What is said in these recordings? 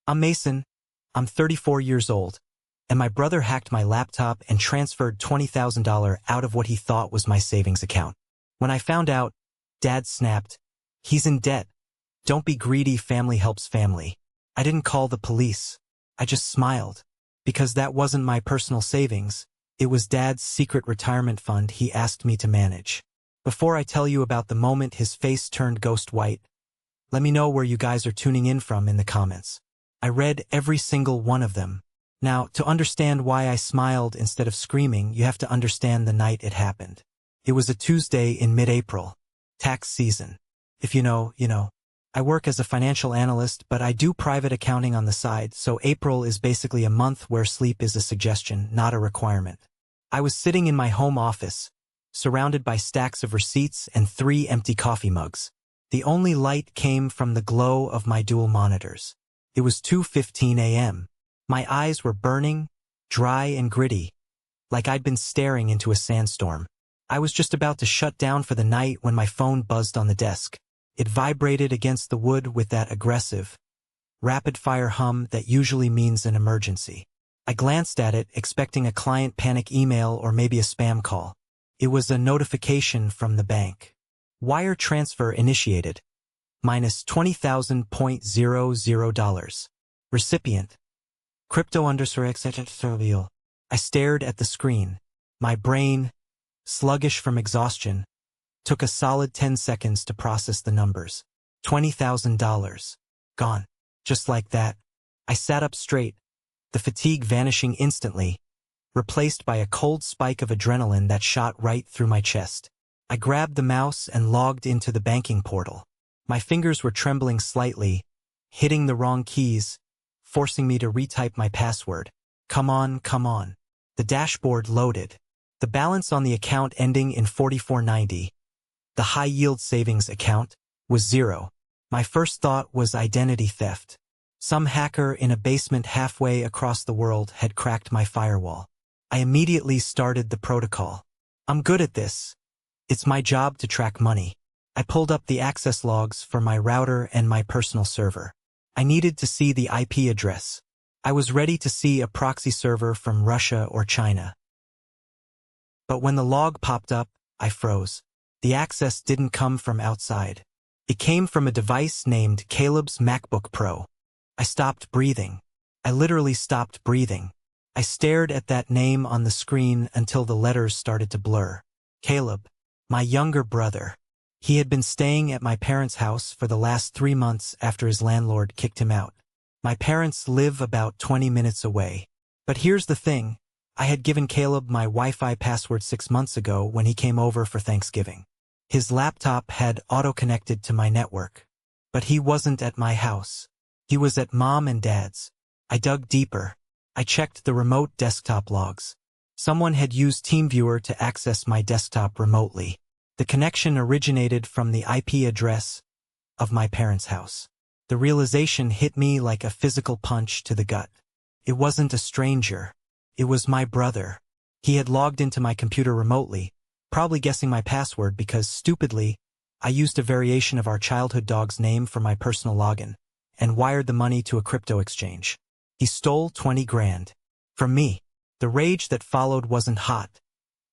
I'm Mason. I'm 34 years old, and my brother hacked my laptop and transferred $20,000 out of what he thought was my savings account. When I found out, Dad snapped, "He's in debt. Don't be greedy, family helps family." I didn't call the police. I just smiled. Because that wasn't my personal savings, it was Dad's secret retirement fund he asked me to manage. Before I tell you about the moment his face turned ghost white, let me know where you guys are tuning in from in the comments. I read every single one of them. Now, to understand why I smiled instead of screaming, you have to understand the night it happened. It was a Tuesday in mid-April. Tax season. If you know, you know. I work as a financial analyst, but I do private accounting on the side, so April is basically a month where sleep is a suggestion, not a requirement. I was sitting in my home office, surrounded by stacks of receipts and 3 empty coffee mugs. The only light came from the glow of my dual monitors. It was 2:15 a.m. My eyes were burning, dry and gritty, like I'd been staring into a sandstorm. I was just about to shut down for the night when my phone buzzed on the desk. It vibrated against the wood with that aggressive, rapid-fire hum that usually means an emergency. I glanced at it, expecting a client panic email or maybe a spam call. It was a notification from the bank. Wire transfer initiated. Minus $20,000.00. Recipient. Crypto_etc. I stared at the screen. My brain, sluggish from exhaustion, took a solid 10 seconds to process the numbers. $20,000. Gone. Just like that. I sat up straight, the fatigue vanishing instantly, replaced by a cold spike of adrenaline that shot right through my chest. I grabbed the mouse and logged into the banking portal. My fingers were trembling slightly, hitting the wrong keys, forcing me to retype my password. Come on, come on. The dashboard loaded. The balance on the account ending in 4490, the high-yield savings account, was 0. My first thought was identity theft. Some hacker in a basement halfway across the world had cracked my firewall. I immediately started the protocol. I'm good at this. It's my job to track money. I pulled up the access logs for my router and my personal server. I needed to see the IP address. I was ready to see a proxy server from Russia or China. But when the log popped up, I froze. The access didn't come from outside. It came from a device named Caleb's MacBook Pro. I stopped breathing. I literally stopped breathing. I stared at that name on the screen until the letters started to blur. Caleb, my younger brother. He had been staying at my parents' house for the last 3 months after his landlord kicked him out. My parents live about 20 minutes away. But here's the thing. I had given Caleb my Wi-Fi password 6 months ago when he came over for Thanksgiving. His laptop had auto-connected to my network. But he wasn't at my house. He was at Mom and Dad's. I dug deeper. I checked the remote desktop logs. Someone had used TeamViewer to access my desktop remotely. The connection originated from the IP address of my parents' house. The realization hit me like a physical punch to the gut. It wasn't a stranger. It was my brother. He had logged into my computer remotely, probably guessing my password because, stupidly, I used a variation of our childhood dog's name for my personal login and wired the money to a crypto exchange. He stole 20 grand. From me. The rage that followed wasn't hot.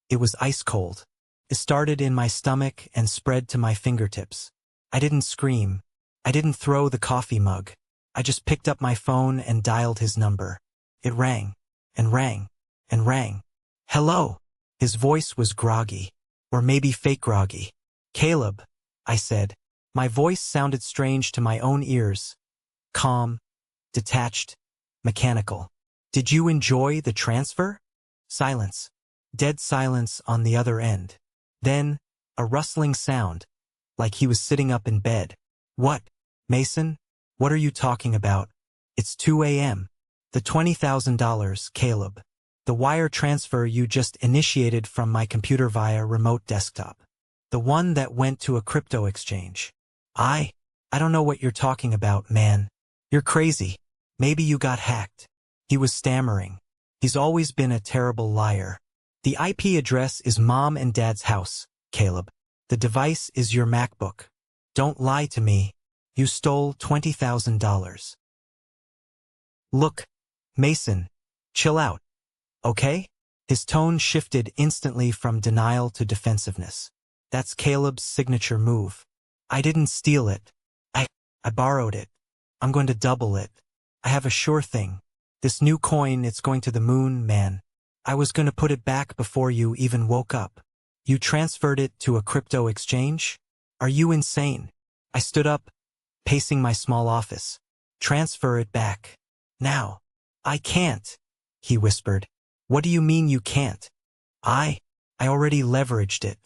It was ice cold. It started in my stomach and spread to my fingertips. I didn't scream. I didn't throw the coffee mug. I just picked up my phone and dialed his number. It rang, and rang, and rang. Hello. His voice was groggy. Or maybe fake groggy. Caleb, I said. My voice sounded strange to my own ears. Calm, detached, mechanical. Did you enjoy the transfer? Silence. Dead silence on the other end. Then, a rustling sound, like he was sitting up in bed. What, Mason? What are you talking about? It's 2 a.m. The $20,000, Caleb. The wire transfer you just initiated from my computer via remote desktop. The one that went to a crypto exchange. I don't know what you're talking about, man. You're crazy. Maybe you got hacked. He was stammering. He's always been a terrible liar. The IP address is Mom and Dad's house, Caleb. The device is your MacBook. Don't lie to me. You stole $20,000. Look, Mason, chill out, okay? His tone shifted instantly from denial to defensiveness. That's Caleb's signature move. I didn't steal it. I borrowed it. I'm going to double it. I have a sure thing. This new coin, it's going to the moon, man. I was going to put it back before you even woke up. You transferred it to a crypto exchange? Are you insane? I stood up, pacing my small office. Transfer it back. Now. I can't, he whispered. What do you mean you can't? I already leveraged it.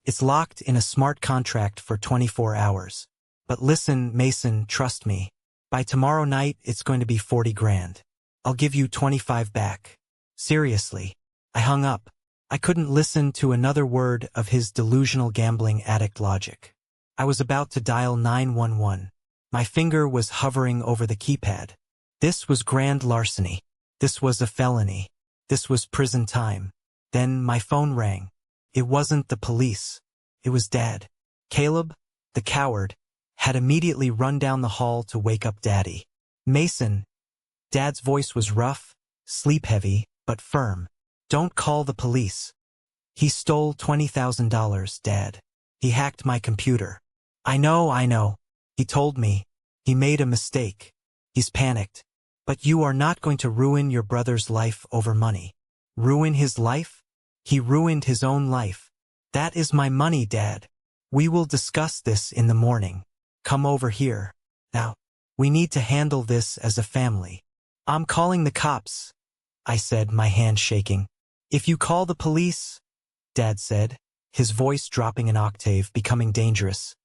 It's locked in a smart contract for 24 hours. But listen, Mason, trust me. By tomorrow night, it's going to be 40 grand. I'll give you 25 back. Seriously. I hung up. I couldn't listen to another word of his delusional gambling addict logic. I was about to dial 911. My finger was hovering over the keypad. This was grand larceny. This was a felony. This was prison time. Then my phone rang. It wasn't the police. It was Dad. Caleb, the coward, had immediately run down the hall to wake up Daddy. Mason. Dad's voice was rough, sleep-heavy, but firm. Don't call the police. He stole $20,000, Dad. He hacked my computer. I know. He told me. He made a mistake. He's panicked. But you are not going to ruin your brother's life over money. Ruin his life? He ruined his own life. That is my money, Dad. We will discuss this in the morning. Come over here. Now, we need to handle this as a family. I'm calling the cops, I said, my hand shaking. If you call the police, Dad said, his voice dropping an octave, becoming dangerous.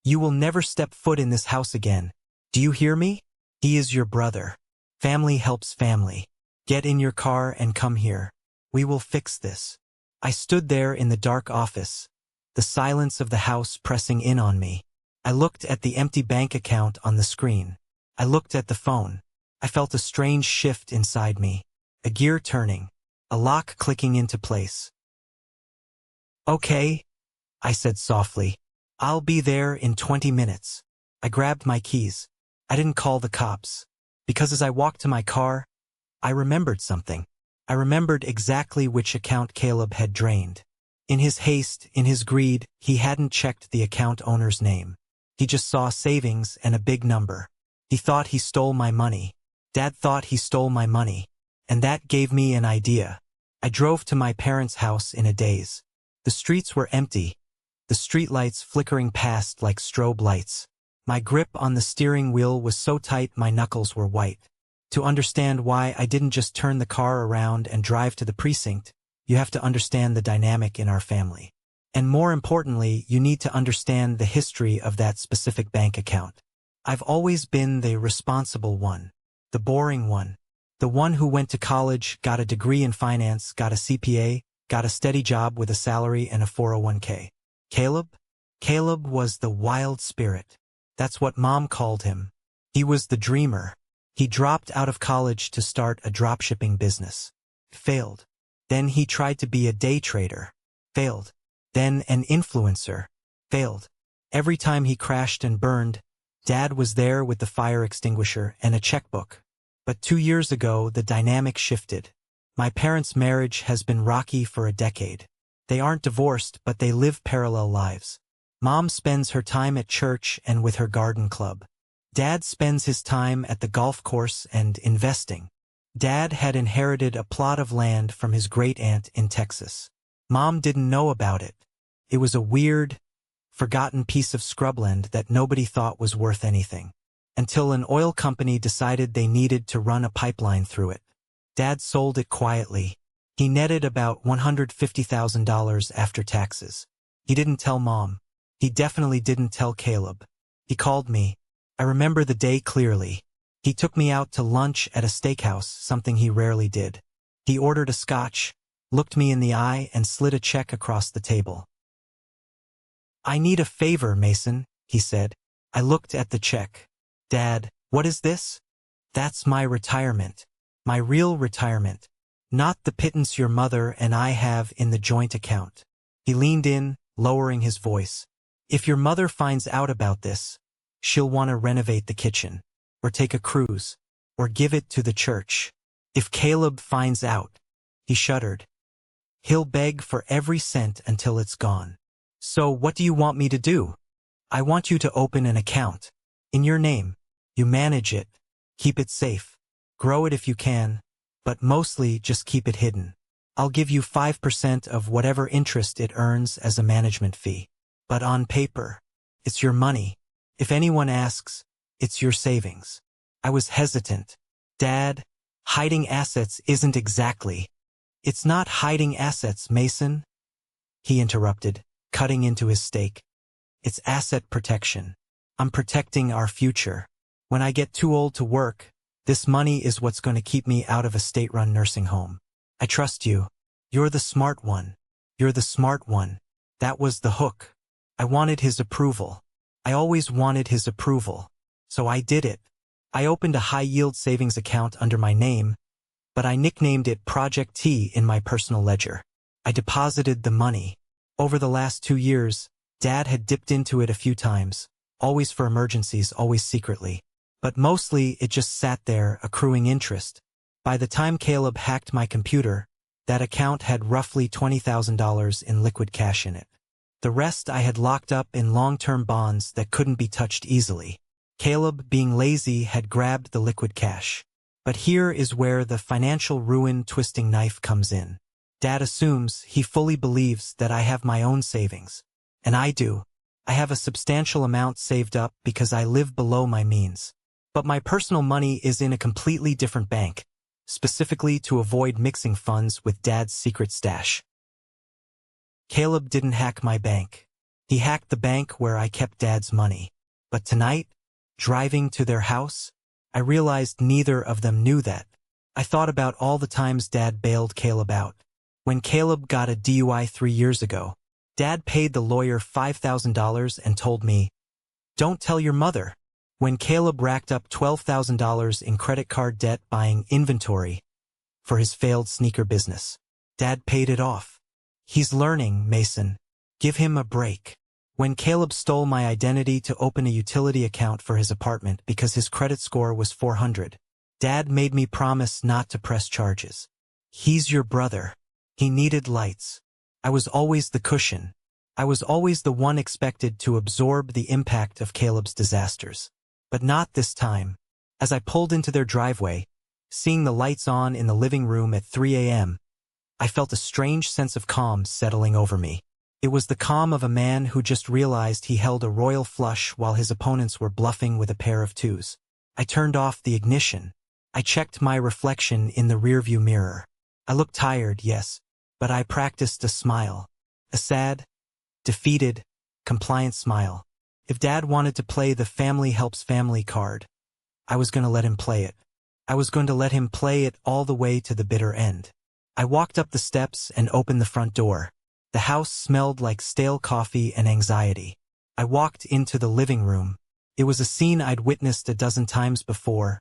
You will never step foot in this house again. Do you hear me? He is your brother. Family helps family. Get in your car and come here. We will fix this. I stood there in the dark office, the silence of the house pressing in on me. I looked at the empty bank account on the screen. I looked at the phone. I felt a strange shift inside me, a gear turning, a lock clicking into place. Okay, I said softly. I'll be there in 20 minutes. I grabbed my keys. I didn't call the cops, because as I walked to my car, I remembered something. I remembered exactly which account Caleb had drained. In his haste, in his greed, he hadn't checked the account owner's name. He just saw savings and a big number. He thought he stole my money. Dad thought he stole my money. And that gave me an idea. I drove to my parents' house in a daze. The streets were empty, the streetlights flickering past like strobe lights. My grip on the steering wheel was so tight my knuckles were white. To understand why I didn't just turn the car around and drive to the precinct, you have to understand the dynamic in our family. And more importantly, you need to understand the history of that specific bank account. I've always been the responsible one, the boring one, the one who went to college, got a degree in finance, got a CPA, got a steady job with a salary and a 401k. Caleb was the wild spirit. That's what Mom called him. He was the dreamer. He dropped out of college to start a dropshipping business. Failed. Then he tried to be a day trader. Failed. Then an influencer. Failed. Every time he crashed and burned, Dad was there with the fire extinguisher and a checkbook. But 2 years ago, the dynamic shifted. My parents' marriage has been rocky for a decade. They aren't divorced, but they live parallel lives. Mom spends her time at church and with her garden club. Dad spends his time at the golf course and investing. Dad had inherited a plot of land from his great-aunt in Texas. Mom didn't know about it. It was a weird, forgotten piece of scrubland that nobody thought was worth anything. Until an oil company decided they needed to run a pipeline through it. Dad sold it quietly. He netted about $150,000 after taxes. He didn't tell Mom. He definitely didn't tell Caleb. He called me. I remember the day clearly. He took me out to lunch at a steakhouse, something he rarely did. He ordered a scotch, looked me in the eye, and slid a check across the table. I need a favor, Mason, he said. I looked at the check. Dad, what is this? That's my retirement. My real retirement. Not the pittance your mother and I have in the joint account. He leaned in, lowering his voice. If your mother finds out about this, she'll want to renovate the kitchen. Or take a cruise. or give it to the church. If Caleb finds out, he shuddered, he'll beg for every cent until it's gone. So what do you want me to do? I want you to open an account. In your name. You manage it. Keep it safe. Grow it if you can, but mostly just keep it hidden. I'll give you 5% of whatever interest it earns as a management fee. But on paper, it's your money. If anyone asks, it's your savings. I was hesitant. Dad, hiding assets isn't exactly. It's not hiding assets, Mason, he interrupted, cutting into his steak. It's asset protection. I'm protecting our future. When I get too old to work, this money is what's going to keep me out of a state-run nursing home. I trust you. You're the smart one. You're the smart one. That was the hook. I wanted his approval. I always wanted his approval. So I did it. I opened a high-yield savings account under my name, but I nicknamed it Project T in my personal ledger. I deposited the money. Over the last 2 years, Dad had dipped into it a few times, always for emergencies, always secretly. But mostly it just sat there, accruing interest. By the time Caleb hacked my computer, that account had roughly $20,000 in liquid cash in it. The rest I had locked up in long-term bonds that couldn't be touched easily. Caleb, being lazy, had grabbed the liquid cash. But here is where the financial ruin twisting knife comes in. Dad assumes, he fully believes that I have my own savings. And I do. I have a substantial amount saved up because I live below my means. But my personal money is in a completely different bank, specifically to avoid mixing funds with Dad's secret stash. Caleb didn't hack my bank. He hacked the bank where I kept Dad's money. But tonight, driving to their house, I realized neither of them knew that. I thought about all the times Dad bailed Caleb out. When Caleb got a DUI 3 years ago, Dad paid the lawyer $5,000 and told me, "Don't tell your mother." When Caleb racked up $12,000 in credit card debt buying inventory for his failed sneaker business, Dad paid it off. He's learning, Mason. Give him a break. When Caleb stole my identity to open a utility account for his apartment because his credit score was 400, Dad made me promise not to press charges. He's your brother. He needed lights. I was always the cushion. I was always the one expected to absorb the impact of Caleb's disasters. But not this time. As I pulled into their driveway, seeing the lights on in the living room at 3 a.m., I felt a strange sense of calm settling over me. It was the calm of a man who just realized he held a royal flush while his opponents were bluffing with a pair of twos. I turned off the ignition. I checked my reflection in the rearview mirror. I looked tired, yes, but I practiced a smile. A sad, defeated, compliant smile. If Dad wanted to play the family helps family card, I was going to let him play it. I was going to let him play it all the way to the bitter end. I walked up the steps and opened the front door. The house smelled like stale coffee and anxiety. I walked into the living room. It was a scene I'd witnessed a dozen times before,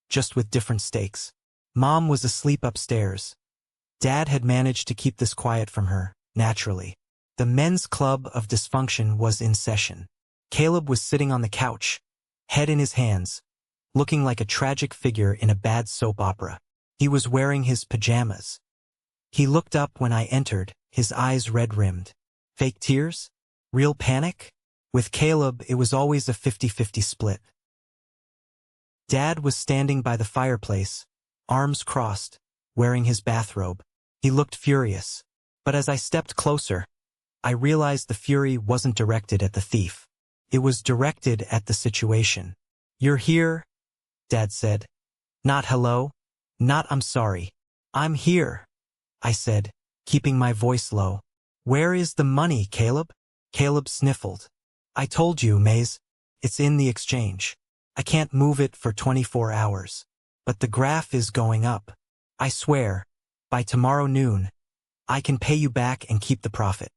just with different stakes. Mom was asleep upstairs. Dad had managed to keep this quiet from her, naturally. The men's club of dysfunction was in session. Caleb was sitting on the couch, head in his hands, looking like a tragic figure in a bad soap opera. He was wearing his pajamas. He looked up when I entered, his eyes red-rimmed. Fake tears? Real panic? With Caleb, it was always a 50-50 split. Dad was standing by the fireplace, arms crossed, wearing his bathrobe. He looked furious. But as I stepped closer, I realized the fury wasn't directed at the thief. It was directed at the situation. "You're here," Dad said. "Not hello. Not I'm sorry. I'm here," I said, keeping my voice low. "Where is the money, Caleb?" Caleb sniffled. "I told you, Maze. It's in the exchange. I can't move it for 24 hours. But the graph is going up. I swear, by tomorrow noon, I can pay you back and keep the profit."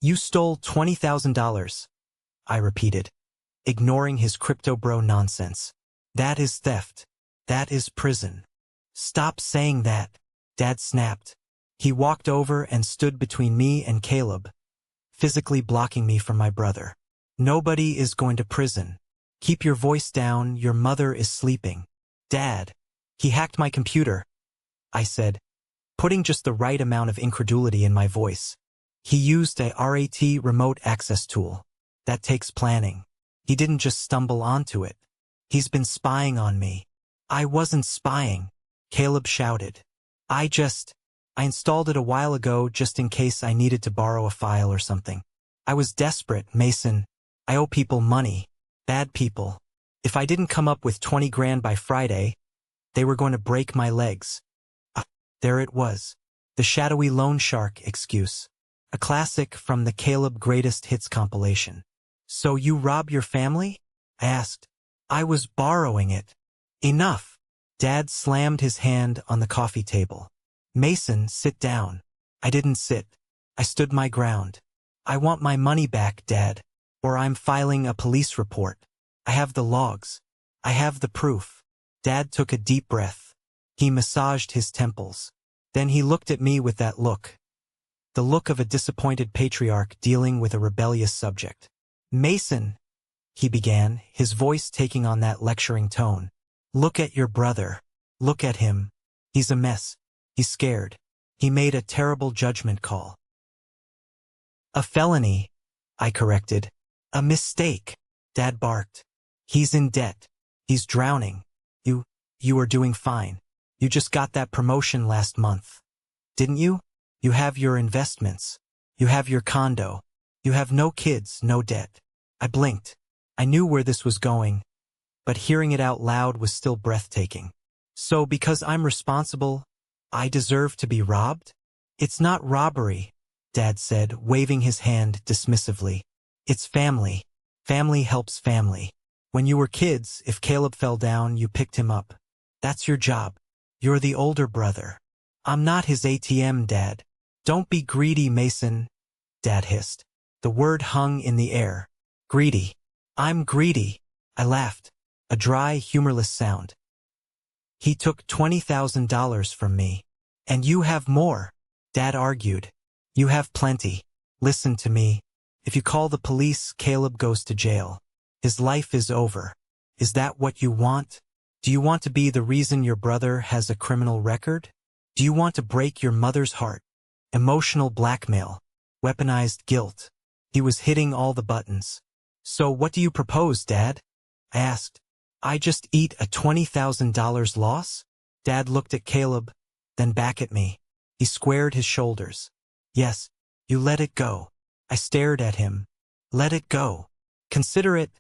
"You stole $20,000. I repeated, ignoring his crypto bro nonsense. "That is theft. That is prison." "Stop saying that," Dad snapped. He walked over and stood between me and Caleb, physically blocking me from my brother. "Nobody is going to prison. Keep your voice down, your mother is sleeping." "Dad," He hacked my computer, I said, putting just the right amount of incredulity in my voice. He used a RAT remote access tool. That takes planning. He didn't just stumble onto it. He's been spying on me. I wasn't spying, Caleb shouted. I installed it a while ago just in case I needed to borrow a file or something. I was desperate, Mason. I owe people money. Bad people. If I didn't come up with 20 grand by Friday, they were going to break my legs. There it was. The shadowy loan shark excuse. A classic from the Caleb Greatest Hits compilation. So you rob your family? I asked. I was borrowing it. Enough. Dad slammed his hand on the coffee table. Mason, sit down. I didn't sit. I stood my ground. I want my money back, Dad, or I'm filing a police report. I have the logs. I have the proof. Dad took a deep breath. He massaged his temples. Then he looked at me with that look. The look of a disappointed patriarch dealing with a rebellious subject. Mason, he began, his voice taking on that lecturing tone. Look at your brother. Look at him. He's a mess. He's scared. He made a terrible judgment call. A felony, I corrected. A mistake, Dad barked. He's in debt. He's drowning. You are doing fine. You just got that promotion last month. Didn't you? You have your investments. You have your condo. You have no kids, no debt. I blinked. I knew where this was going, but hearing it out loud was still breathtaking. So because I'm responsible, I deserve to be robbed? It's not robbery, Dad said, waving his hand dismissively. It's family. Family helps family. When you were kids, if Caleb fell down, you picked him up. That's your job. You're the older brother. I'm not his ATM, Dad. Don't be greedy, Mason, Dad hissed. The word hung in the air. Greedy. I'm greedy. I laughed. A dry, humorless sound. He took $20,000 from me. And you have more, Dad argued. You have plenty. Listen to me. If you call the police, Caleb goes to jail. His life is over. Is that what you want? Do you want to be the reason your brother has a criminal record? Do you want to break your mother's heart? Emotional blackmail. Weaponized guilt. He was hitting all the buttons. So what do you propose, Dad? I asked. I just eat a $20,000 loss? Dad looked at Caleb, then back at me. He squared his shoulders. Yes, you let it go. I stared at him. Let it go. Consider it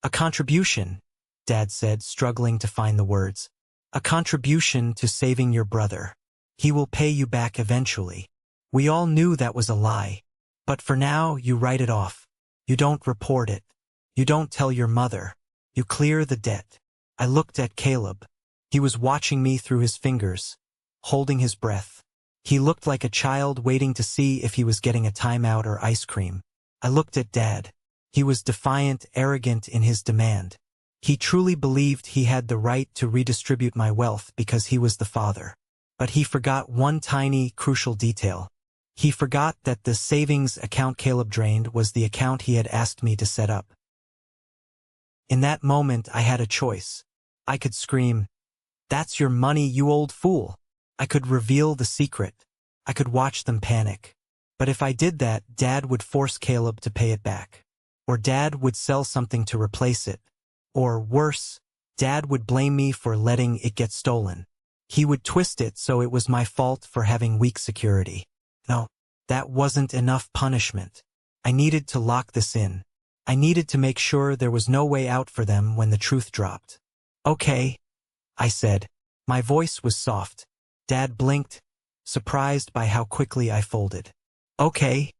a contribution, Dad said, struggling to find the words. A contribution to saving your brother. He will pay you back eventually. We all knew that was a lie. But for now, you write it off. You don't report it. You don't tell your mother. You clear the debt. I looked at Caleb. He was watching me through his fingers, holding his breath. He looked like a child waiting to see if he was getting a timeout or ice cream. I looked at Dad. He was defiant, arrogant in his demand. He truly believed he had the right to redistribute my wealth because he was the father. But he forgot one tiny, crucial detail. He forgot that the savings account Caleb drained was the account he had asked me to set up. In that moment, I had a choice. I could scream, "That's your money, you old fool." I could reveal the secret. I could watch them panic. But if I did that, Dad would force Caleb to pay it back. Or Dad would sell something to replace it. Or worse, Dad would blame me for letting it get stolen. He would twist it so it was my fault for having weak security. No, that wasn't enough punishment. I needed to lock this in. I needed to make sure there was no way out for them when the truth dropped. Okay, I said. My voice was soft. Dad blinked, surprised by how quickly I folded. Okay,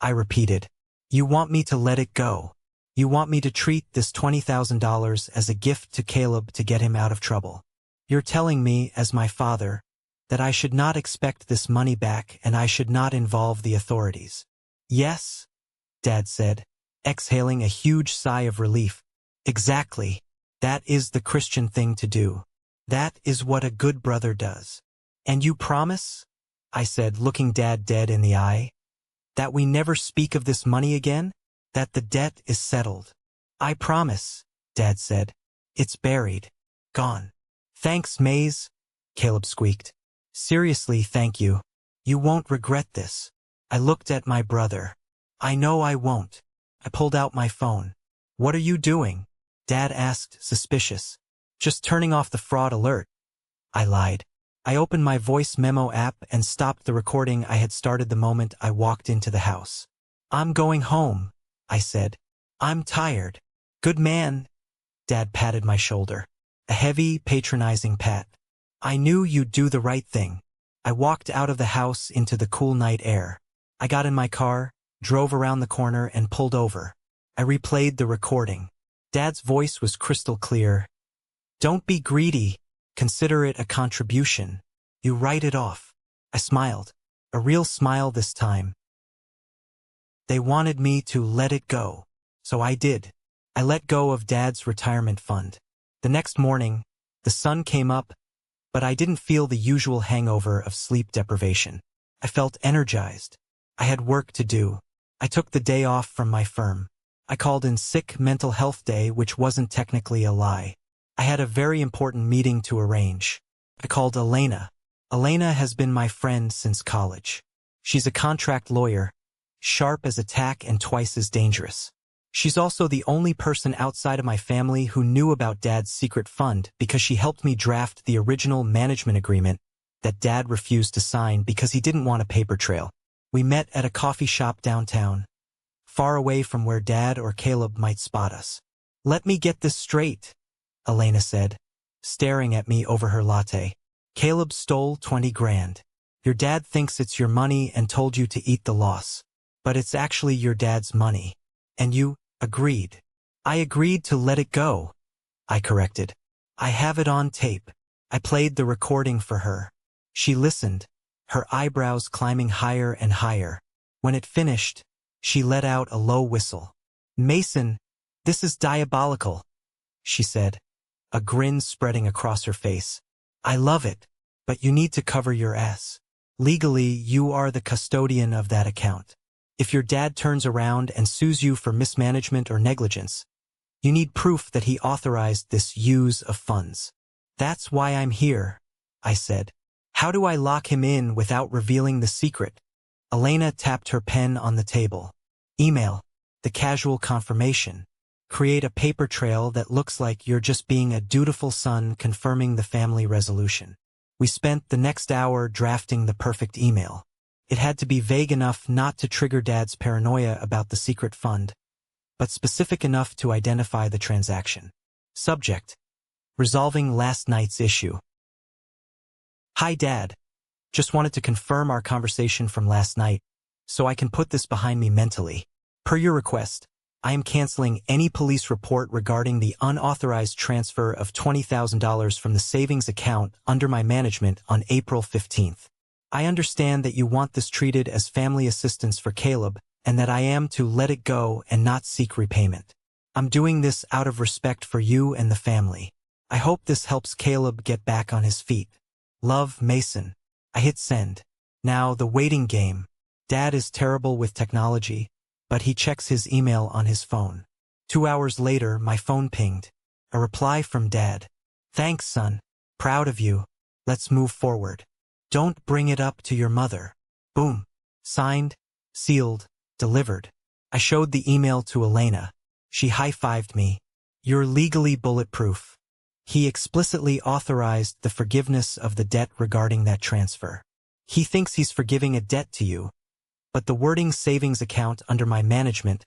I repeated. You want me to let it go. You want me to treat this $20,000 as a gift to Caleb to get him out of trouble. You're telling me, as my father, that I should not expect this money back and I should not involve the authorities. Yes, Dad said, exhaling a huge sigh of relief. Exactly. That is the Christian thing to do. That is what a good brother does. And you promise, I said, looking Dad dead in the eye, that we never speak of this money again? That the debt is settled? I promise, Dad said. It's buried. Gone. Thanks, Maze, Caleb squeaked. Seriously, thank you. You won't regret this. I looked at my brother. I know I won't. I pulled out my phone. What are you doing? Dad asked, suspicious. Just turning off the fraud alert. I lied. I opened my voice memo app and stopped the recording I had started the moment I walked into the house. I'm going home, I said. I'm tired. Good man. Dad patted my shoulder. A heavy, patronizing pat. I knew you'd do the right thing. I walked out of the house into the cool night air. I got in my car, drove around the corner and pulled over. I replayed the recording. Dad's voice was crystal clear. Don't be greedy. Consider it a contribution. You write it off. I smiled. A real smile this time. They wanted me to let it go. So I did. I let go of Dad's retirement fund. The next morning, the sun came up, but I didn't feel the usual hangover of sleep deprivation. I felt energized. I had work to do. I took the day off from my firm. I called in sick mental health day, which wasn't technically a lie. I had a very important meeting to arrange. I called Elena. Elena has been my friend since college. She's a contract lawyer, sharp as a tack and twice as dangerous. She's also the only person outside of my family who knew about Dad's secret fund because she helped me draft the original management agreement that Dad refused to sign because he didn't want a paper trail. We met at a coffee shop downtown, far away from where Dad or Caleb might spot us. Let me get this straight, Elena said, staring at me over her latte. Caleb stole 20 grand. Your dad thinks it's your money and told you to eat the loss. But it's actually your dad's money. And you agreed. I agreed to let it go, I corrected. I have it on tape. I played the recording for her. She listened, her eyebrows climbing higher and higher. When it finished, she let out a low whistle. Mason, this is diabolical, she said, a grin spreading across her face. I love it, but you need to cover your ass. Legally, you are the custodian of that account. If your dad turns around and sues you for mismanagement or negligence, you need proof that he authorized this use of funds. That's why I'm here, I said. How do I lock him in without revealing the secret? Elena tapped her pen on the table. Email, the casual confirmation. Create a paper trail that looks like you're just being a dutiful son confirming the family resolution. We spent the next hour drafting the perfect email. It had to be vague enough not to trigger Dad's paranoia about the secret fund, but specific enough to identify the transaction. Subject: resolving last night's issue. Hi, Dad. Just wanted to confirm our conversation from last night, so I can put this behind me mentally. Per your request, I am canceling any police report regarding the unauthorized transfer of $20,000 from the savings account under my management on April 15th. I understand that you want this treated as family assistance for Caleb, and that I am to let it go and not seek repayment. I'm doing this out of respect for you and the family. I hope this helps Caleb get back on his feet. Love, Mason. I hit send. Now, the waiting game. Dad is terrible with technology, but he checks his email on his phone. 2 hours later, my phone pinged. A reply from Dad. Thanks, son. Proud of you. Let's move forward. Don't bring it up to your mother. Boom. Signed, sealed, delivered. I showed the email to Elena. She high-fived me. You're legally bulletproof. He explicitly authorized the forgiveness of the debt regarding that transfer. He thinks he's forgiving a debt to you, but the wording savings account under my management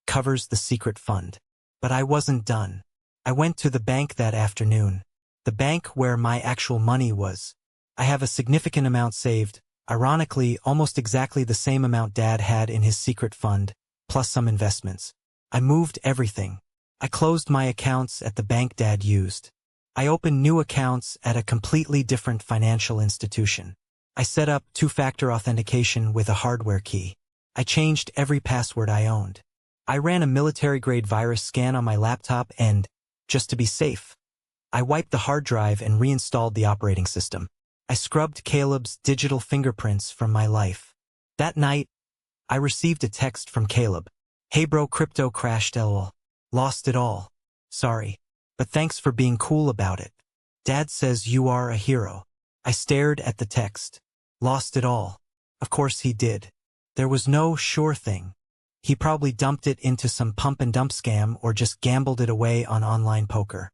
covers the secret fund. But I wasn't done. I went to the bank that afternoon, the bank where my actual money was. I have a significant amount saved, ironically almost exactly the same amount Dad had in his secret fund, plus some investments. I moved everything. I closed my accounts at the bank Dad used. I opened new accounts at a completely different financial institution. I set up two-factor authentication with a hardware key. I changed every password I owned. I ran a military-grade virus scan on my laptop and, just to be safe, I wiped the hard drive and reinstalled the operating system. I scrubbed Caleb's digital fingerprints from my life. That night, I received a text from Caleb. Hey bro, crypto crashed lol. Lost it all. Sorry. But thanks for being cool about it. Dad says you are a hero. I stared at the text. Lost it all. Of course he did. There was no sure thing. He probably dumped it into some pump and dump scam or just gambled it away on online poker.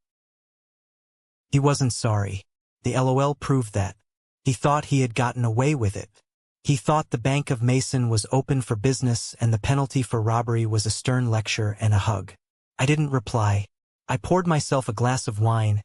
He wasn't sorry. The LOL proved that. He thought he had gotten away with it. He thought the Bank of Mason was open for business and the penalty for robbery was a stern lecture and a hug. I didn't reply. I poured myself a glass of wine,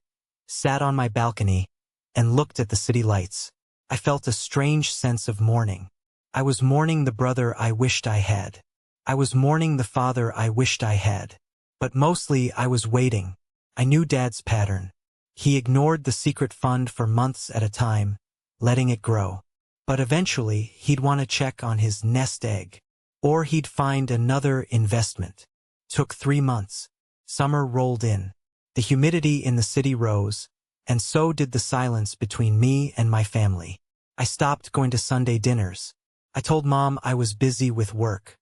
sat on my balcony, and looked at the city lights. I felt a strange sense of mourning. I was mourning the brother I wished I had. I was mourning the father I wished I had. But mostly I was waiting. I knew Dad's pattern. He ignored the secret fund for months at a time, letting it grow. But eventually he'd want to check on his nest egg. Or he'd find another investment. Took 3 months. Summer rolled in. The humidity in the city rose, and so did the silence between me and my family. I stopped going to Sunday dinners. I told Mom I was busy with work.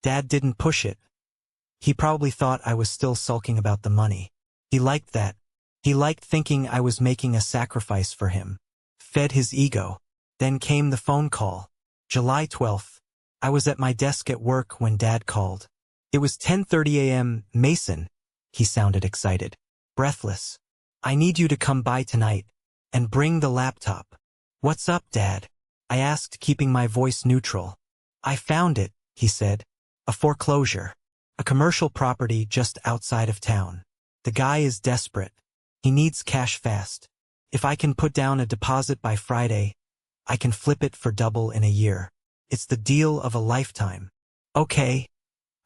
Dad didn't push it. He probably thought I was still sulking about the money. He liked that. He liked thinking I was making a sacrifice for him. Fed his ego. Then came the phone call. July 12th. I was at my desk at work when Dad called. It was 10:30 a.m. Mason. He sounded excited. Breathless. I need you to come by tonight and bring the laptop. What's up, Dad? I asked, keeping my voice neutral. I found it, he said. A foreclosure. A commercial property just outside of town. The guy is desperate. He needs cash fast. If I can put down a deposit by Friday, I can flip it for double in a year. It's the deal of a lifetime. Okay,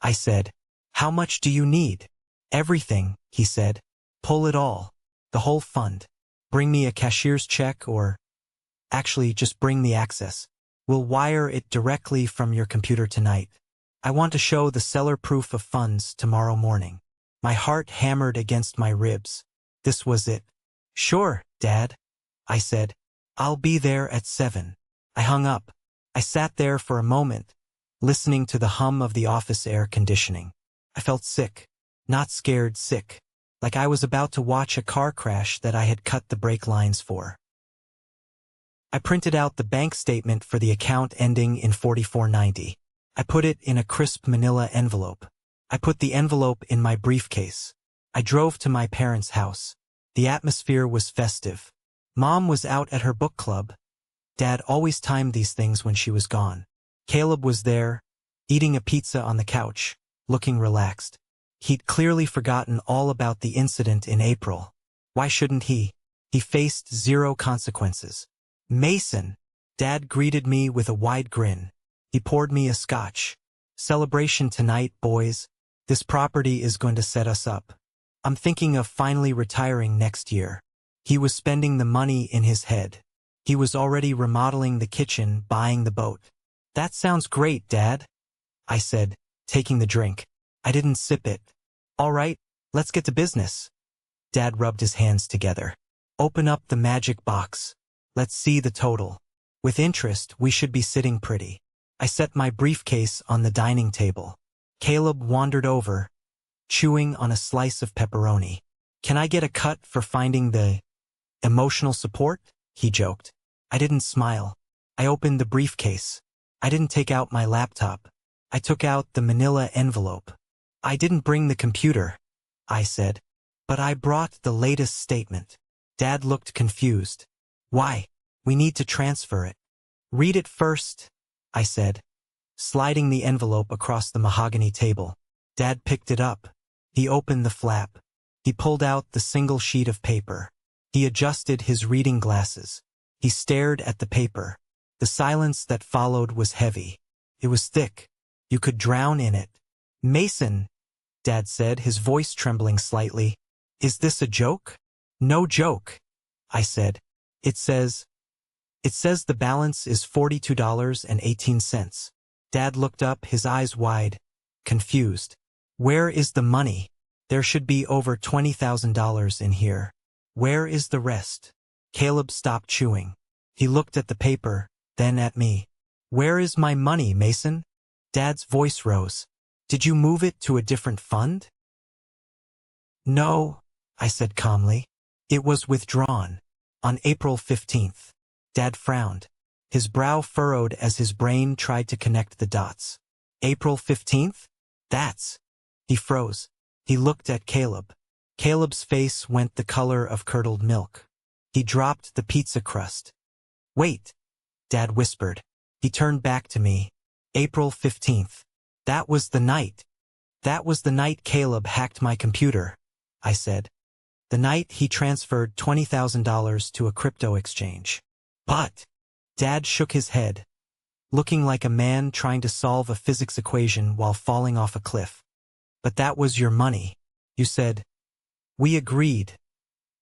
I said. How much do you need? Everything, he said. Pull it all. The whole fund. Bring me a cashier's check or... Actually, just bring the access. We'll wire it directly from your computer tonight. I want to show the seller proof of funds tomorrow morning. My heart hammered against my ribs. This was it. Sure, Dad, I said. I'll be there at 7. I hung up. I sat there for a moment, listening to the hum of the office air conditioning. I felt sick. Not scared, sick. Like I was about to watch a car crash that I had cut the brake lines for. I printed out the bank statement for the account ending in 4490. I put it in a crisp manila envelope. I put the envelope in my briefcase. I drove to my parents' house. The atmosphere was festive. Mom was out at her book club. Dad always timed these things when she was gone. Caleb was there, eating a pizza on the couch, looking relaxed. He'd clearly forgotten all about the incident in April. Why shouldn't he? He faced 0 consequences. Mason! Dad greeted me with a wide grin. He poured me a scotch. Celebration tonight, boys. This property is going to set us up. I'm thinking of finally retiring next year. He was spending the money in his head. He was already remodeling the kitchen, buying the boat. That sounds great, Dad, I said, taking the drink. I didn't sip it. All right, let's get to business. Dad rubbed his hands together. Open up the magic box. Let's see the total. With interest, we should be sitting pretty. I set my briefcase on the dining table. Caleb wandered over, chewing on a slice of pepperoni. Can I get a cut for finding the emotional support? He joked. I didn't smile. I opened the briefcase. I didn't take out my laptop. I took out the manila envelope. I didn't bring the computer, I said. But I brought the latest statement. Dad looked confused. Why? We need to transfer it. Read it first, I said, sliding the envelope across the mahogany table. Dad picked it up. He opened the flap. He pulled out the single sheet of paper. He adjusted his reading glasses. He stared at the paper. The silence that followed was heavy. It was thick. You could drown in it. Mason, Dad said, his voice trembling slightly. Is this a joke? No joke, I said. It says the balance is $42.18. Dad looked up, his eyes wide, confused. Where is the money? There should be over $20,000 in here. Where is the rest? Caleb stopped chewing. He looked at the paper, then at me. Where is my money, Mason? Dad's voice rose. Did you move it to a different fund? No, I said calmly. It was withdrawn. On April 15th. Dad frowned. His brow furrowed as his brain tried to connect the dots. April 15th? That's... He froze. He looked at Caleb. Caleb's face went the color of curdled milk. He dropped the pizza crust. Wait, Dad whispered. He turned back to me. April 15th. That was the night. That was the night Caleb hacked my computer, I said. The night he transferred $20,000 to a crypto exchange. But... Dad shook his head, looking like a man trying to solve a physics equation while falling off a cliff. But that was your money, you said. We agreed.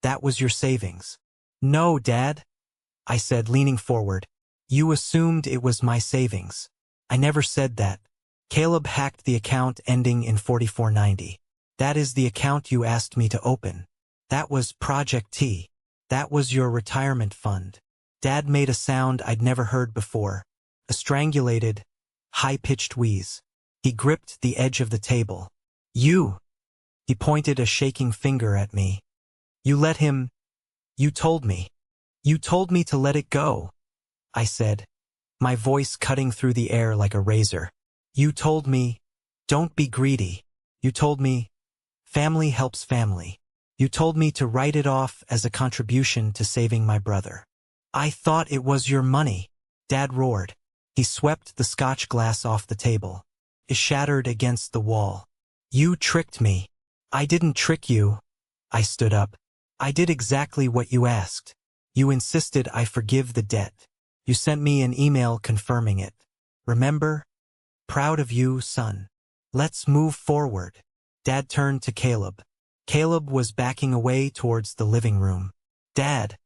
That was your savings. No, Dad, I said, leaning forward. You assumed it was my savings. I never said that. Caleb hacked the account ending in 4490. That is the account you asked me to open. That was Project T. That was your retirement fund. Dad made a sound I'd never heard before, a strangulated, high-pitched wheeze. He gripped the edge of the table. You! He pointed a shaking finger at me. You let him... You told me. You told me to let it go, I said, my voice cutting through the air like a razor. You told me, don't be greedy. You told me, family helps family. You told me to write it off as a contribution to saving my brother. I thought it was your money, Dad roared. He swept the scotch glass off the table. It shattered against the wall. You tricked me. I didn't trick you. I stood up. I did exactly what you asked. You insisted I forgive the debt. You sent me an email confirming it. Remember? Proud of you, son. Let's move forward. Dad turned to Caleb. Caleb was backing away towards the living room. Dad,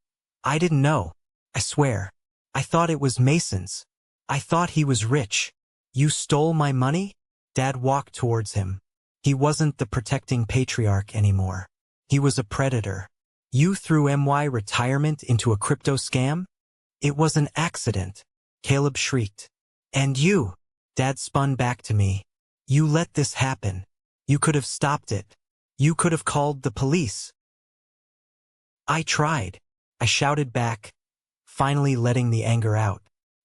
I didn't know. I swear. I thought it was Mason's. I thought he was rich. You stole my money? Dad walked towards him. He wasn't the protecting patriarch anymore. He was a predator. You threw MY retirement into a crypto scam? It was an accident. Caleb shrieked. And you? Dad spun back to me. You let this happen. You could have stopped it. You could have called the police. I tried. I shouted back, finally letting the anger out.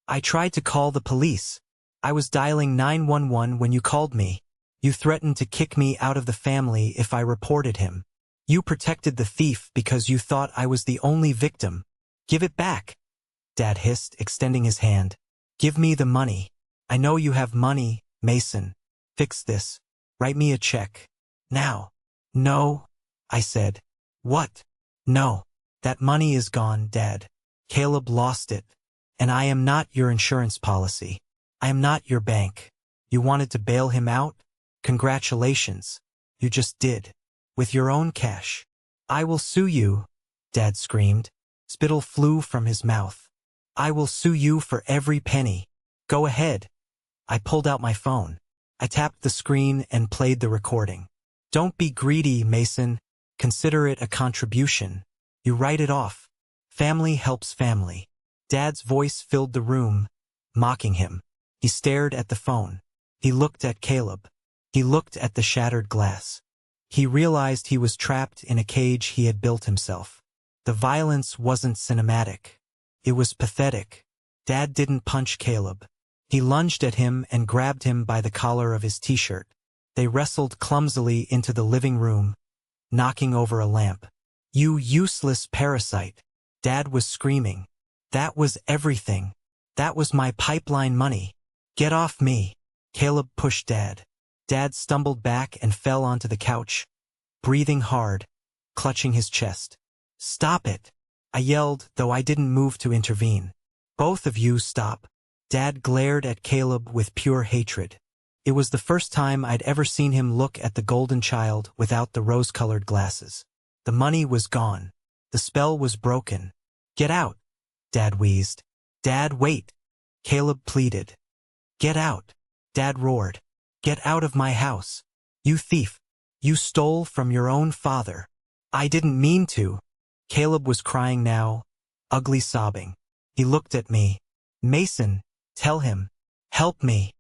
I tried to call the police. I was dialing 911 when you called me. You threatened to kick me out of the family if I reported him. You protected the thief because you thought I was the only victim. Give it back, Dad hissed, extending his hand. Give me the money. I know you have money, Mason. Fix this. Write me a check. Now. No, I said. What? No. That money is gone, Dad. Caleb lost it. And I am not your insurance policy. I am not your bank. You wanted to bail him out? Congratulations. You just did. With your own cash. I will sue you, Dad screamed. Spittle flew from his mouth. I will sue you for every penny. Go ahead. I pulled out my phone. I tapped the screen and played the recording. Don't be greedy, Mason. Consider it a contribution. You write it off. Family helps family. Dad's voice filled the room, mocking him. He stared at the phone. He looked at Caleb. He looked at the shattered glass. He realized he was trapped in a cage he had built himself. The violence wasn't cinematic. It was pathetic. Dad didn't punch Caleb. He lunged at him and grabbed him by the collar of his t-shirt. They wrestled clumsily into the living room, knocking over a lamp. You useless parasite. Dad was screaming. That was everything. That was my pipeline money. Get off me. Caleb pushed Dad. Dad stumbled back and fell onto the couch, breathing hard, clutching his chest. Stop it, I yelled, though I didn't move to intervene. Both of you stop. Dad glared at Caleb with pure hatred. It was the first time I'd ever seen him look at the golden child without the rose-colored glasses. The money was gone. The spell was broken. Get out, Dad wheezed. Dad, wait. Caleb pleaded. Get out. Dad roared. Get out of my house. You thief. You stole from your own father. I didn't mean to. Caleb was crying now, ugly sobbing. He looked at me. Mason, tell him. Help me.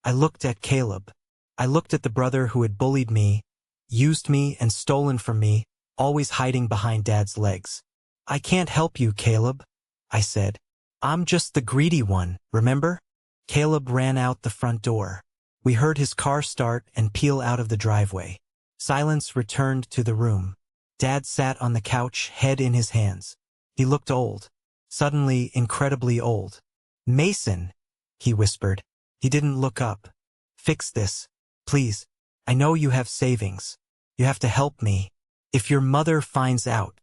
I looked at Caleb. I looked at the brother who had bullied me, used me and stolen from me, always hiding behind Dad's legs. I can't help you, Caleb, I said. I'm just the greedy one, remember? Caleb ran out the front door. We heard his car start and peel out of the driveway. Silence returned to the room. Dad sat on the couch, head in his hands. He looked old. Suddenly incredibly old. Mason, he whispered. He didn't look up. Fix this, please. I know you have savings. You have to help me. If your mother finds out.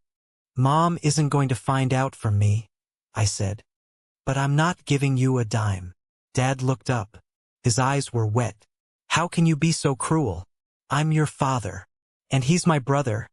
Mom isn't going to find out from me, I said. But I'm not giving you a dime. Dad looked up. His eyes were wet. How can you be so cruel? I'm your father. And he's my brother.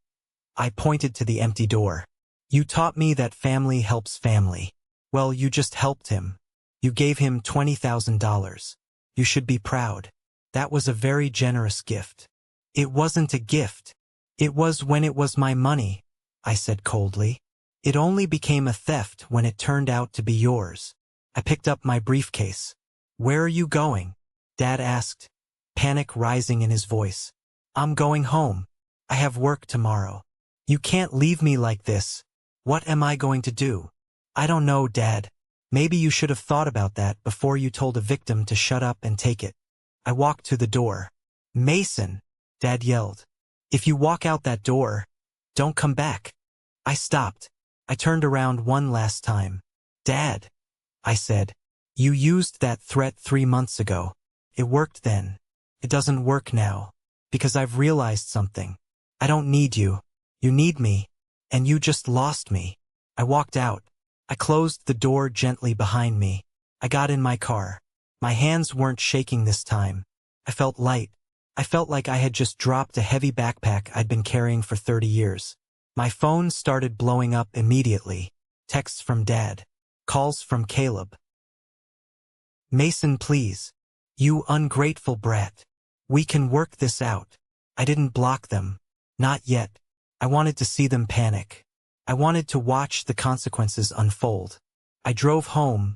I pointed to the empty door. You taught me that family helps family. Well, you just helped him. You gave him $20,000. You should be proud. That was a very generous gift. It wasn't a gift. It was when it was my money, I said coldly. It only became a theft when it turned out to be yours. I picked up my briefcase. Where are you going? Dad asked, panic rising in his voice. I'm going home. I have work tomorrow. You can't leave me like this. What am I going to do? I don't know, Dad. Maybe you should have thought about that before you told a victim to shut up and take it. I walked to the door. Mason, Dad yelled. If you walk out that door, don't come back. I stopped. I turned around one last time. Dad, I said, you used that threat 3 months ago. It worked then. It doesn't work now. Because I've realized something. I don't need you. You need me. And you just lost me. I walked out. I closed the door gently behind me. I got in my car. My hands weren't shaking this time. I felt light. I felt like I had just dropped a heavy backpack I'd been carrying for 30 years. My phone started blowing up immediately. Texts from Dad. Calls from Caleb. Mason, please. You ungrateful brat. We can work this out. I didn't block them. Not yet. I wanted to see them panic. I wanted to watch the consequences unfold. I drove home,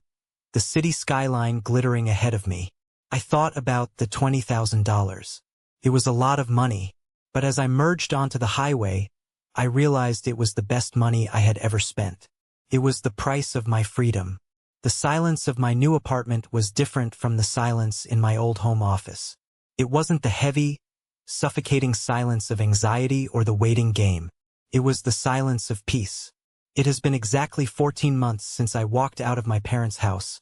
the city skyline glittering ahead of me. I thought about the $20,000. It was a lot of money, but as I merged onto the highway, I realized it was the best money I had ever spent. It was the price of my freedom. The silence of my new apartment was different from the silence in my old home office. It wasn't the heavy, suffocating silence of anxiety or the waiting game. It was the silence of peace. It has been exactly 14 months since I walked out of my parents' house,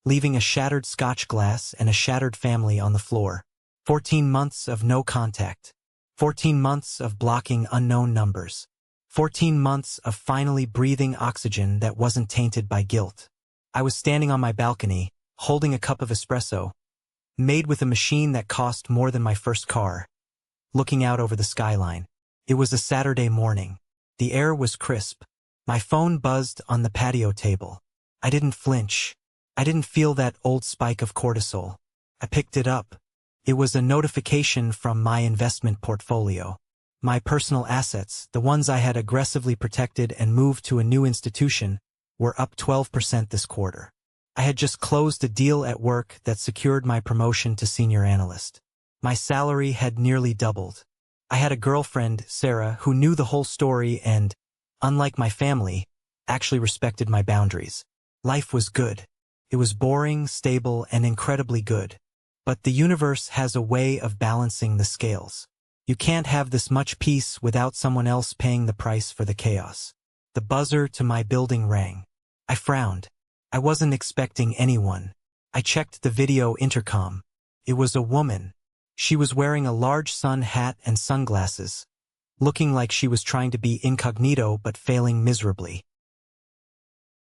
leaving a shattered scotch glass and a shattered family on the floor. 14 months of no contact. 14 months of blocking unknown numbers. 14 months of finally breathing oxygen that wasn't tainted by guilt. I was standing on my balcony, holding a cup of espresso, made with a machine that cost more than my first car, looking out over the skyline. It was a Saturday morning. The air was crisp. My phone buzzed on the patio table. I didn't flinch. I didn't feel that old spike of cortisol. I picked it up. It was a notification from my investment portfolio. My personal assets, the ones I had aggressively protected and moved to a new institution, were up 12% this quarter. I had just closed a deal at work that secured my promotion to senior analyst. My salary had nearly doubled. I had a girlfriend, Sarah, who knew the whole story and, unlike my family, actually respected my boundaries. Life was good. It was boring, stable, and incredibly good. But the universe has a way of balancing the scales. You can't have this much peace without someone else paying the price for the chaos. The buzzer to my building rang. I frowned. I wasn't expecting anyone. I checked the video intercom. It was a woman. She was wearing a large sun hat and sunglasses, looking like she was trying to be incognito but failing miserably.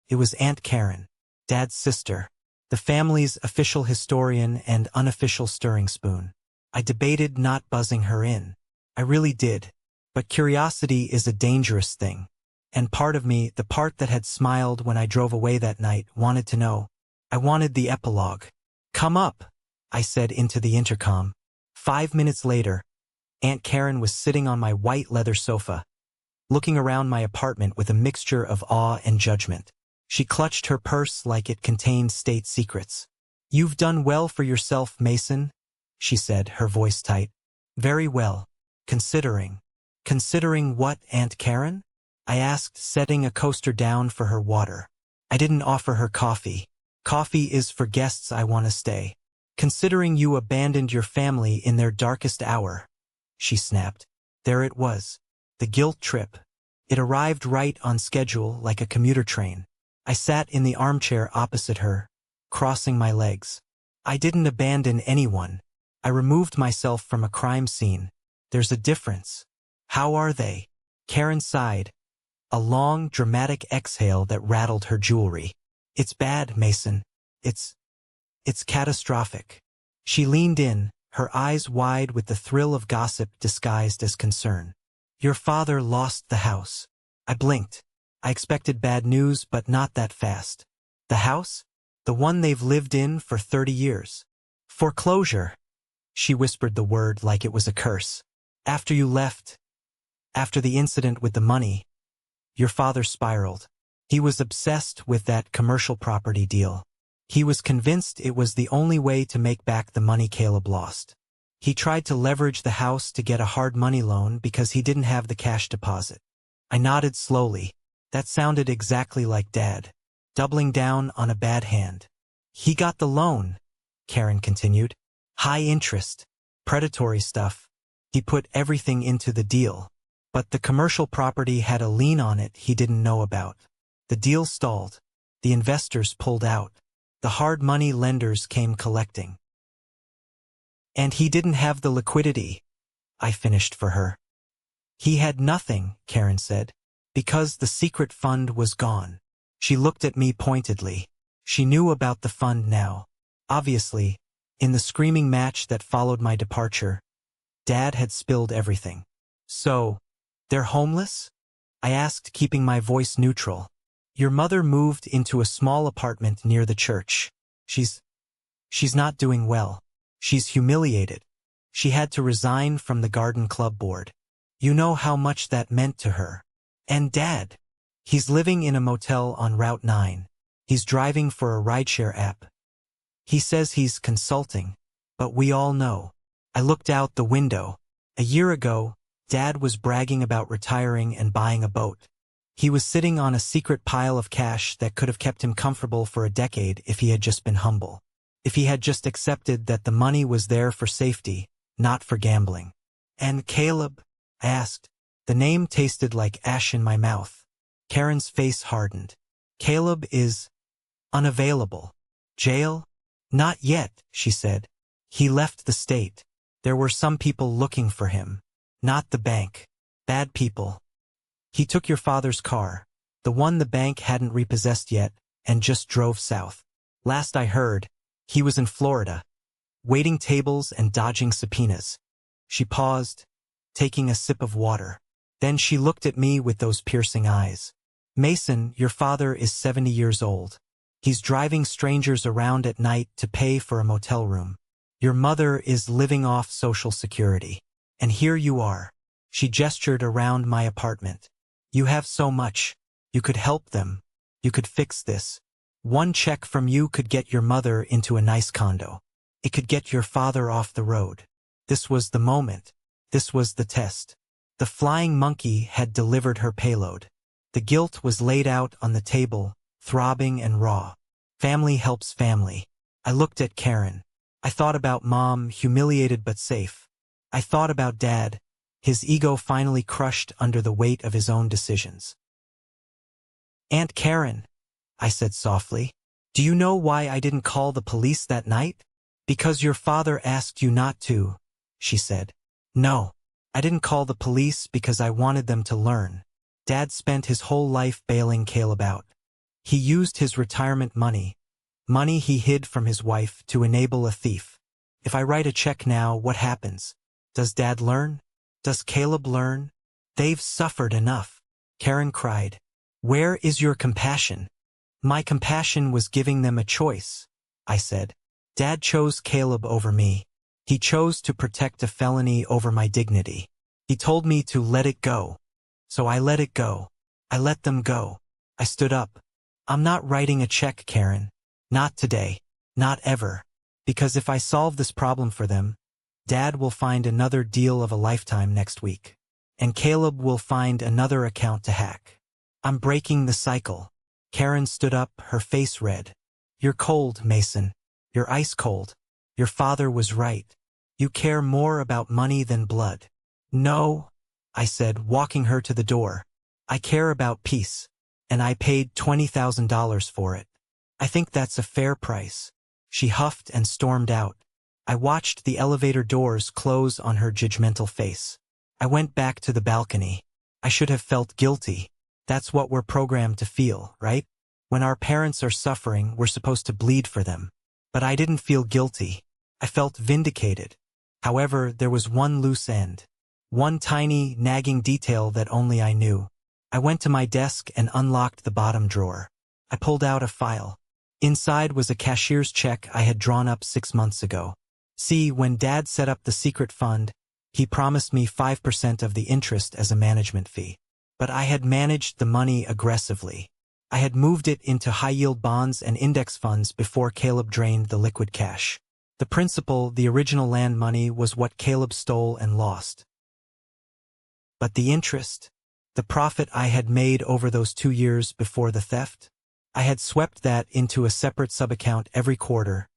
It was Aunt Karen, Dad's sister, the family's official historian and unofficial stirring spoon. I debated not buzzing her in. I really did. But curiosity is a dangerous thing. And part of me, the part that had smiled when I drove away that night, wanted to know. I wanted the epilogue. Come up, I said into the intercom. 5 minutes later, Aunt Karen was sitting on my white leather sofa, looking around my apartment with a mixture of awe and judgment. She clutched her purse like it contained state secrets. You've done well for yourself, Mason, she said, her voice tight. Very well. Considering. Considering what, Aunt Karen? I asked, setting a coaster down for her water. I didn't offer her coffee. Coffee is for guests I want to stay. Considering you abandoned your family in their darkest hour, she snapped. There it was. The guilt trip. It arrived right on schedule like a commuter train. I sat in the armchair opposite her, crossing my legs. I didn't abandon anyone. I removed myself from a crime scene. There's a difference. How are they? Karen sighed. A long, dramatic exhale that rattled her jewelry. It's bad, Mason. It's catastrophic. She leaned in, her eyes wide with the thrill of gossip disguised as concern. Your father lost the house. I blinked. I expected bad news, but not that fast. The house? The one they've lived in for 30 years. Foreclosure. She whispered the word like it was a curse. After you left, after the incident with the money, your father spiraled. He was obsessed with that commercial property deal. He was convinced it was the only way to make back the money Caleb lost. He tried to leverage the house to get a hard money loan because he didn't have the cash deposit. I nodded slowly. That sounded exactly like Dad, doubling down on a bad hand. He got the loan, Karen continued. High interest, predatory stuff. He put everything into the deal. But the commercial property had a lien on it he didn't know about. The deal stalled. The investors pulled out. The hard money lenders came collecting. And he didn't have the liquidity, I finished for her. He had nothing, Karen said, because the secret fund was gone. She looked at me pointedly. She knew about the fund now. Obviously, in the screaming match that followed my departure, Dad had spilled everything. So, they're homeless? I asked, keeping my voice neutral. Your mother moved into a small apartment near the church. She's not doing well. She's humiliated. She had to resign from the garden club board. You know how much that meant to her. And Dad. He's living in a motel on Route 9. He's driving for a rideshare app. He says he's consulting, but we all know. I looked out the window. A year ago, Dad was bragging about retiring and buying a boat. He was sitting on a secret pile of cash that could have kept him comfortable for a decade if he had just been humble. If he had just accepted that the money was there for safety, not for gambling. And Caleb? I asked. The name tasted like ash in my mouth. Karen's face hardened. Caleb is unavailable. Jail? Not yet, she said. He left the state. There were some people looking for him. Not the bank. Bad people. He took your father's car, the one the bank hadn't repossessed yet, and just drove south. Last I heard, he was in Florida, waiting tables and dodging subpoenas. She paused, taking a sip of water. Then she looked at me with those piercing eyes. Mason, your father is 70 years old. He's driving strangers around at night to pay for a motel room. Your mother is living off Social Security. And here you are. She gestured around my apartment. You have so much. You could help them. You could fix this. One check from you could get your mother into a nice condo. It could get your father off the road. This was the moment. This was the test. The flying monkey had delivered her payload. The guilt was laid out on the table, throbbing and raw. Family helps family. I looked at Karen. I thought about Mom, humiliated but safe. I thought about Dad, his ego finally crushed under the weight of his own decisions. Aunt Karen, I said softly, do you know why I didn't call the police that night? Because your father asked you not to, she said. No, I didn't call the police because I wanted them to learn. Dad spent his whole life bailing Caleb out. He used his retirement money he hid from his wife, to enable a thief. If I write a check now, what happens? Does Dad learn? Does Caleb learn? They've suffered enough. Karen cried. Where is your compassion? My compassion was giving them a choice, I said. Dad chose Caleb over me. He chose to protect a felony over my dignity. He told me to let it go. So I let it go. I let them go. I stood up. I'm not writing a check, Karen. Not today. Not ever. Because if I solve this problem for them, Dad will find another deal of a lifetime next week. And Caleb will find another account to hack. I'm breaking the cycle. Karen stood up, her face red. You're cold, Mason. You're ice cold. Your father was right. You care more about money than blood. No, I said, walking her to the door. I care about peace. And I paid $20,000 for it. I think that's a fair price. She huffed and stormed out. I watched the elevator doors close on her judgmental face. I went back to the balcony. I should have felt guilty. That's what we're programmed to feel, right? When our parents are suffering, we're supposed to bleed for them. But I didn't feel guilty. I felt vindicated. However, there was one loose end. One tiny, nagging detail that only I knew. I went to my desk and unlocked the bottom drawer. I pulled out a file. Inside was a cashier's check I had drawn up 6 months ago. See, when Dad set up the secret fund, he promised me 5% of the interest as a management fee. But I had managed the money aggressively. I had moved it into high-yield bonds and index funds before Caleb drained the liquid cash. The principal, the original land money, was what Caleb stole and lost. But the interest, the profit I had made over those 2 years before the theft, I had swept that into a separate sub-account every quarter,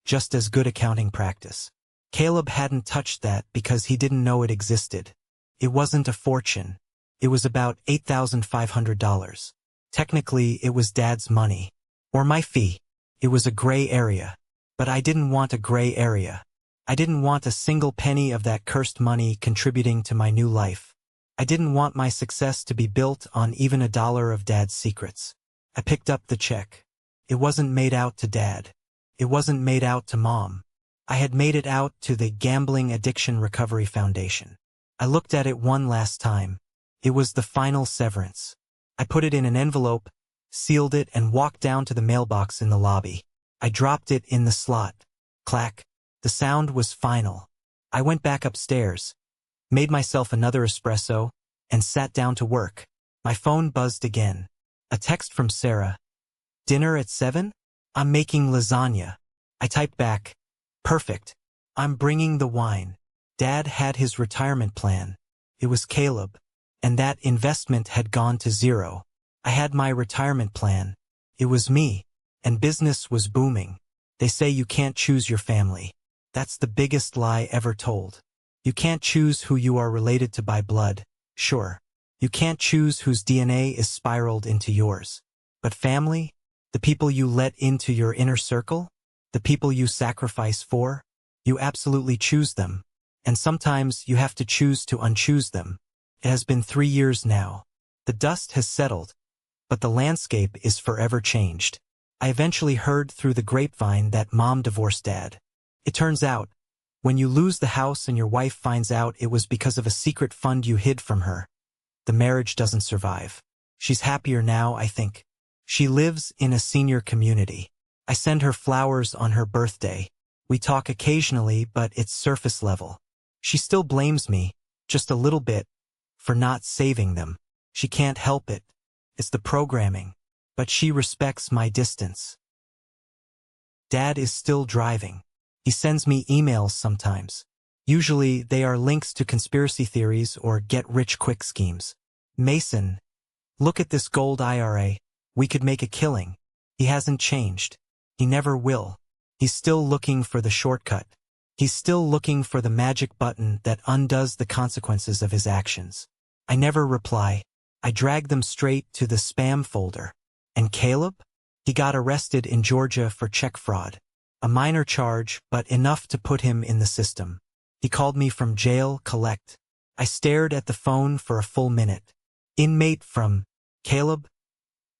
just as good accounting practice. Caleb hadn't touched that because he didn't know it existed. It wasn't a fortune. It was about $8,500. Technically, it was Dad's money. Or my fee. It was a gray area. But I didn't want a gray area. I didn't want a single penny of that cursed money contributing to my new life. I didn't want my success to be built on even $1 of Dad's secrets. I picked up the check. It wasn't made out to Dad. It wasn't made out to Mom. I had made it out to the Gambling Addiction Recovery Foundation. I looked at it one last time. It was the final severance. I put it in an envelope, sealed it, and walked down to the mailbox in the lobby. I dropped it in the slot. Clack. The sound was final. I went back upstairs, made myself another espresso, and sat down to work. My phone buzzed again. A text from Sarah. Dinner at 7? I'm making lasagna. I typed back. Perfect. I'm bringing the wine. Dad had his retirement plan. It was Caleb. And that investment had gone to zero. I had my retirement plan. It was me. And business was booming. They say you can't choose your family. That's the biggest lie ever told. You can't choose who you are related to by blood, sure. You can't choose whose DNA is spiraled into yours. But family? The people you let into your inner circle? The people you sacrifice for? You absolutely choose them. And sometimes you have to choose to unchoose them. It has been 3 years now. The dust has settled, but the landscape is forever changed. I eventually heard through the grapevine that Mom divorced Dad. It turns out, when you lose the house and your wife finds out it was because of a secret fund you hid from her, the marriage doesn't survive. She's happier now, I think. She lives in a senior community. I send her flowers on her birthday. We talk occasionally, but it's surface level. She still blames me, just a little bit, for not saving them. She can't help it. It's the programming. But she respects my distance. Dad is still driving. He sends me emails sometimes. Usually they are links to conspiracy theories or get-rich-quick schemes. Mason, look at this gold IRA. We could make a killing. He hasn't changed. He never will. He's still looking for the shortcut. He's still looking for the magic button that undoes the consequences of his actions. I never reply. I drag them straight to the spam folder. And Caleb? He got arrested in Georgia for check fraud. A minor charge, but enough to put him in the system. He called me from jail, collect. I stared at the phone for a full minute. Inmate from Caleb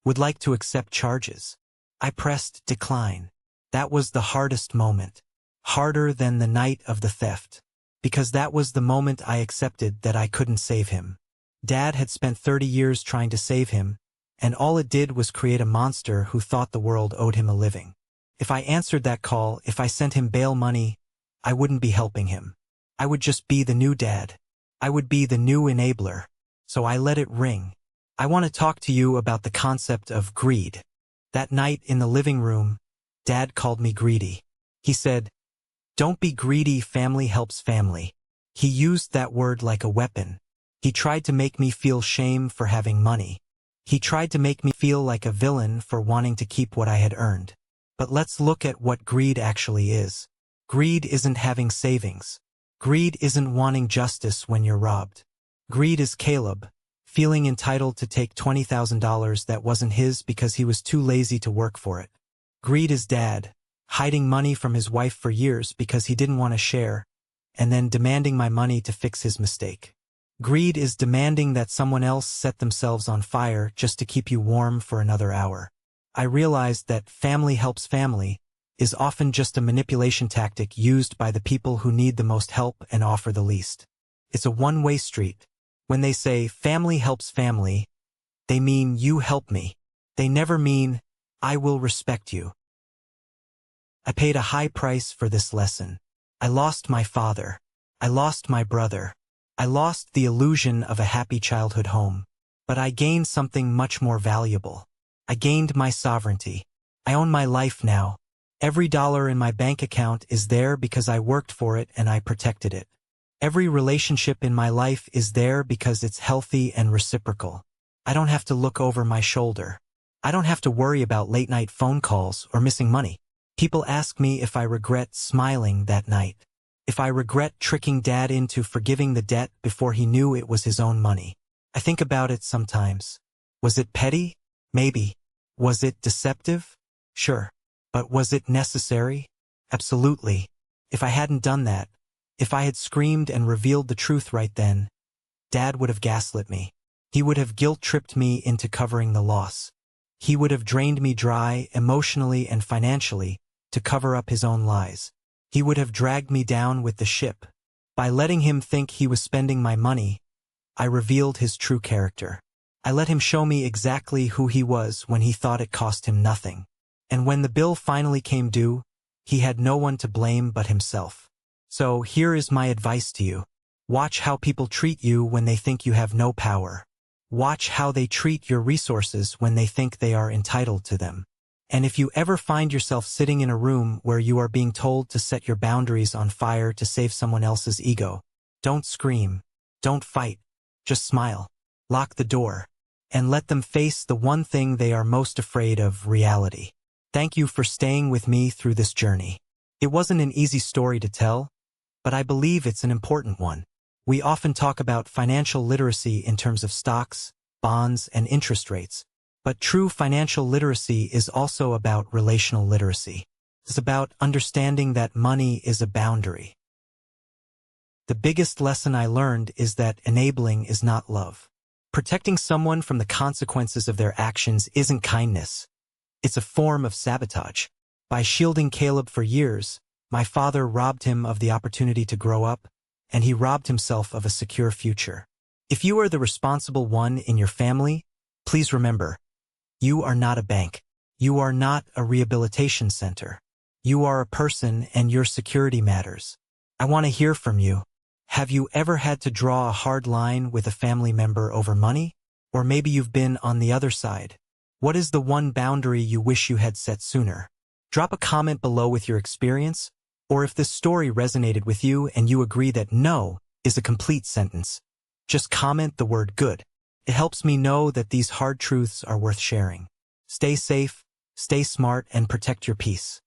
would like to accept charges. I pressed decline. That was the hardest moment. Harder than the night of the theft. Because that was the moment I accepted that I couldn't save him. Dad had spent 30 years trying to save him, and all it did was create a monster who thought the world owed him a living. If I answered that call, if I sent him bail money, I wouldn't be helping him. I would just be the new dad. I would be the new enabler. So I let it ring. I want to talk to you about the concept of greed. That night in the living room, Dad called me greedy. He said, "Don't be greedy, family helps family." He used that word like a weapon. He tried to make me feel shame for having money. He tried to make me feel like a villain for wanting to keep what I had earned. But let's look at what greed actually is. Greed isn't having savings. Greed isn't wanting justice when you're robbed. Greed is Caleb, feeling entitled to take $20,000 that wasn't his because he was too lazy to work for it. Greed is Dad, hiding money from his wife for years because he didn't want to share, and then demanding my money to fix his mistake. Greed is demanding that someone else set themselves on fire just to keep you warm for another hour. I realized that family helps family is often just a manipulation tactic used by the people who need the most help and offer the least. It's a one-way street. When they say family helps family, they mean you help me. They never mean I will respect you. I paid a high price for this lesson. I lost my father. I lost my brother. I lost the illusion of a happy childhood home. But I gained something much more valuable. I gained my sovereignty. I own my life now. Every dollar in my bank account is there because I worked for it and I protected it. Every relationship in my life is there because it's healthy and reciprocal. I don't have to look over my shoulder. I don't have to worry about late-night phone calls or missing money. People ask me if I regret smiling that night. If I regret tricking Dad into forgiving the debt before he knew it was his own money. I think about it sometimes. Was it petty? Maybe. Was it deceptive? Sure. But was it necessary? Absolutely. If I hadn't done that, if I had screamed and revealed the truth right then, Dad would have gaslit me. He would have guilt-tripped me into covering the loss. He would have drained me dry emotionally and financially to cover up his own lies. He would have dragged me down with the ship. By letting him think he was spending my money, I revealed his true character. I let him show me exactly who he was when he thought it cost him nothing. And when the bill finally came due, he had no one to blame but himself. So here is my advice to you. Watch how people treat you when they think you have no power. Watch how they treat your resources when they think they are entitled to them. And if you ever find yourself sitting in a room where you are being told to set your boundaries on fire to save someone else's ego, don't scream, don't fight, just smile, lock the door, and let them face the one thing they are most afraid of: reality. Thank you for staying with me through this journey. It wasn't an easy story to tell, but I believe it's an important one. We often talk about financial literacy in terms of stocks, bonds, and interest rates. But true financial literacy is also about relational literacy. It's about understanding that money is a boundary. The biggest lesson I learned is that enabling is not love. Protecting someone from the consequences of their actions isn't kindness. It's a form of sabotage. By shielding Caleb for years, my father robbed him of the opportunity to grow up, and he robbed himself of a secure future. If you are the responsible one in your family, please remember, you are not a bank. You are not a rehabilitation center. You are a person, and your security matters. I want to hear from you. Have you ever had to draw a hard line with a family member over money? Or maybe you've been on the other side. What is the one boundary you wish you had set sooner? Drop a comment below with your experience, or if this story resonated with you and you agree that no is a complete sentence, just comment the word good. It helps me know that these hard truths are worth sharing. Stay safe, stay smart, and protect your peace.